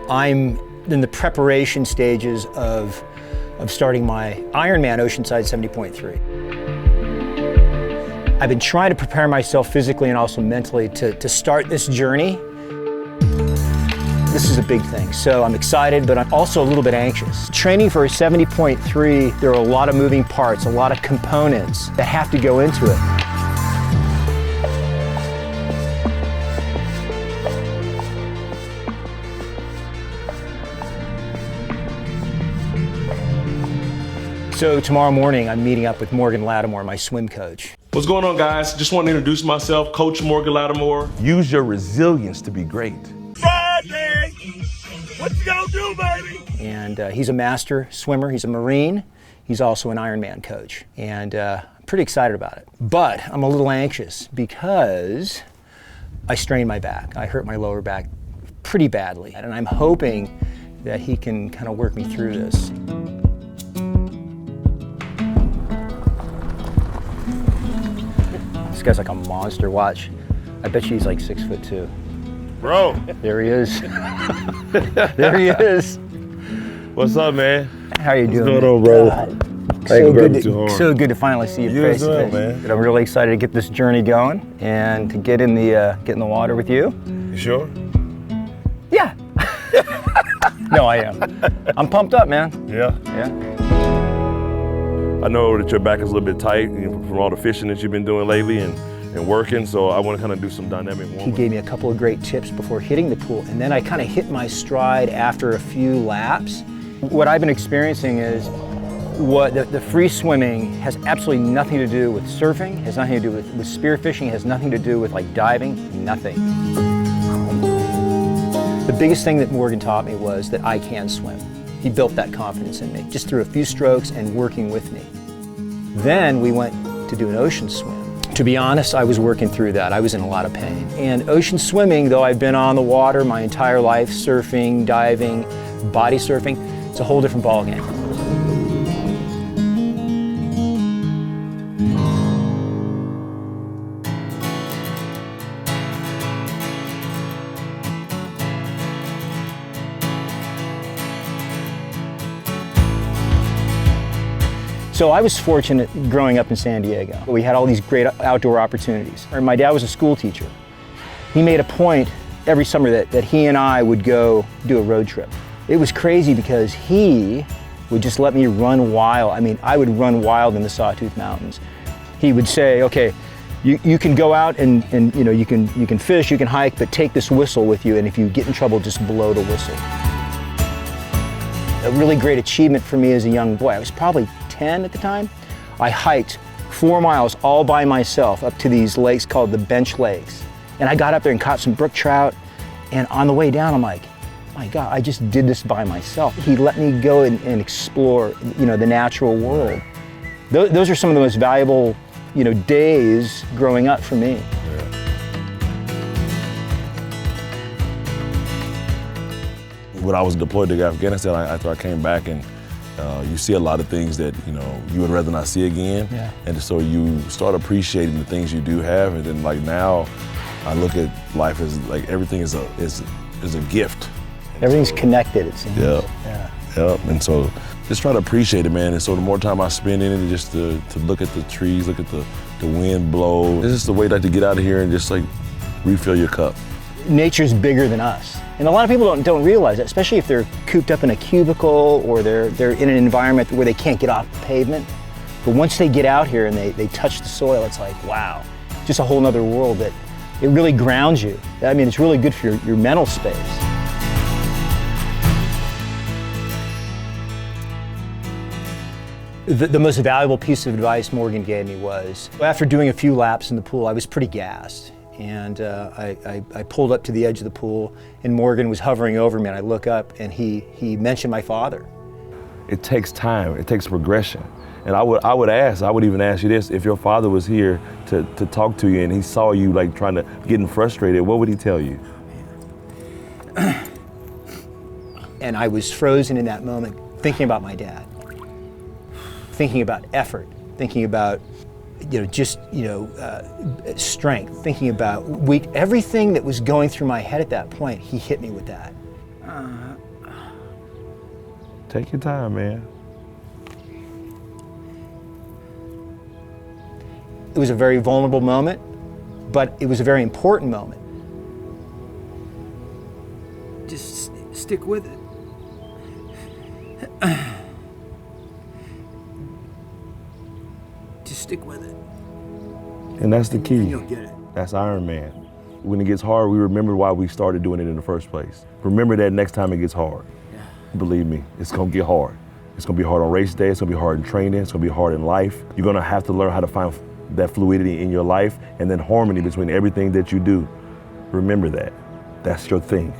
I'm in the preparation stages of starting my Ironman Oceanside 70.3. I've been trying to prepare myself physically and also mentally to start this journey. This is a big thing, so I'm excited, but I'm also a little bit anxious. Training for a 70.3, there are a lot of moving parts, a lot of components that have to go into it. So tomorrow morning, I'm meeting up with Morgon Latimore, my swim coach. What's going on, guys? Just want to introduce myself, Coach Morgon Latimore. Use your resilience to be great. Friday, what you gonna do, baby? And he's a master swimmer, he's a Marine, he's also an Ironman coach. And I'm pretty excited about it. But I'm a little anxious because I strained my back. I hurt my lower back pretty badly. And I'm hoping that he can kind of work me through this. This guy's like a monster. Watch. I bet you he's like 6'2". Bro. There he is. There he is. What's up, man? How you doing? What's going on, bro? So good to finally see you face to face. Man. I'm really excited to get this journey going and to get in the water with you. You sure? Yeah. No, I am. I'm pumped up, man. Yeah. Yeah. I know that your back is a little bit tight from all the fishing that you've been doing lately and working, so I want to kind of do some dynamic warm-up. He gave me a couple of great tips before hitting the pool, and then I kind of hit my stride after a few laps. What I've been experiencing is the free swimming has absolutely nothing to do with surfing, has nothing to do with spearfishing, has nothing to do with like diving, nothing. The biggest thing that Morgon taught me was that I can swim. He built that confidence in me, just through a few strokes and working with me. Then we went to do an ocean swim. To be honest, I was working through that. I was in a lot of pain. And ocean swimming, though I've been on the water my entire life, surfing, diving, body surfing, it's a whole different ballgame. So I was fortunate growing up in San Diego. We had all these great outdoor opportunities. My dad was a school teacher. He made a point every summer that he and I would go do a road trip. It was crazy because he would just let me run wild. I mean, I would run wild in the Sawtooth Mountains. He would say, okay, you can go out and you know, you can fish, you can hike, but take this whistle with you, and if you get in trouble, just blow the whistle. A really great achievement for me as a young boy. I was probably 10 at the time. I hiked 4 miles all by myself up to these lakes called the Bench Lakes. And I got up there and caught some brook trout. And on the way down, I'm like, my God, I just did this by myself. He let me go and explore, you know, the natural world. Those are some of the most valuable, you know, days growing up for me. When I was deployed to Afghanistan, after I came back, and you see a lot of things that, you know, you would rather not see again. Yeah. And so you start appreciating the things you do have, and then like now, I look at life as like everything is a gift. Everything's connected, it seems. Yeah. And so just try to appreciate it, man. And so the more time I spend in it, just to look at the trees, look at the wind blow. It's just a way like to get out of here and just like refill your cup. Nature's bigger than us. And a lot of people don't realize that, especially if they're cooped up in a cubicle or they're in an environment where they can't get off the pavement. But once they get out here and they touch the soil, it's like, wow, just a whole nother world that it really grounds you. I mean, it's really good for your mental space. The most valuable piece of advice Morgon gave me was, after doing a few laps in the pool, I was pretty gassed. And I pulled up to the edge of the pool, and Morgon was hovering over me, and I look up, and he mentioned my father. It takes time, it takes progression. And I would even ask you this, if your father was here to talk to you and he saw you like trying to getting frustrated, what would he tell you? And I was frozen in that moment, thinking about my dad, thinking about effort, thinking about strength, thinking about everything that was going through my head at that point. He hit me with that. Take your time, man. It was a very vulnerable moment, but it was a very important moment. Just stick with it. Just stick with it. And that's the key. And you'll get it. That's IRONMAN. When it gets hard, we remember why we started doing it in the first place. Remember that next time it gets hard. Yeah. Believe me, it's gonna get hard. It's gonna be hard on race day, it's gonna be hard in training, it's gonna be hard in life. You're gonna have to learn how to find that fluidity in your life and then harmony between everything that you do. Remember that. That's your thing.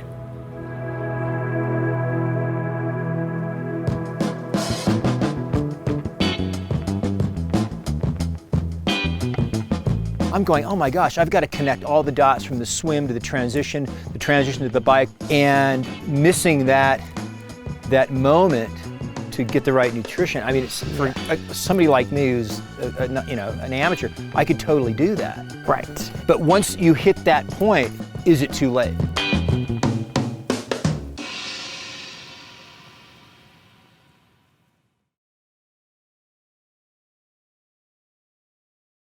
I'm going, oh my gosh, I've got to connect all the dots from the swim to the transition to the bike, and missing that moment to get the right nutrition. I mean, it's for somebody like me who's an amateur, I could totally do that. Right. But once you hit that point, is it too late?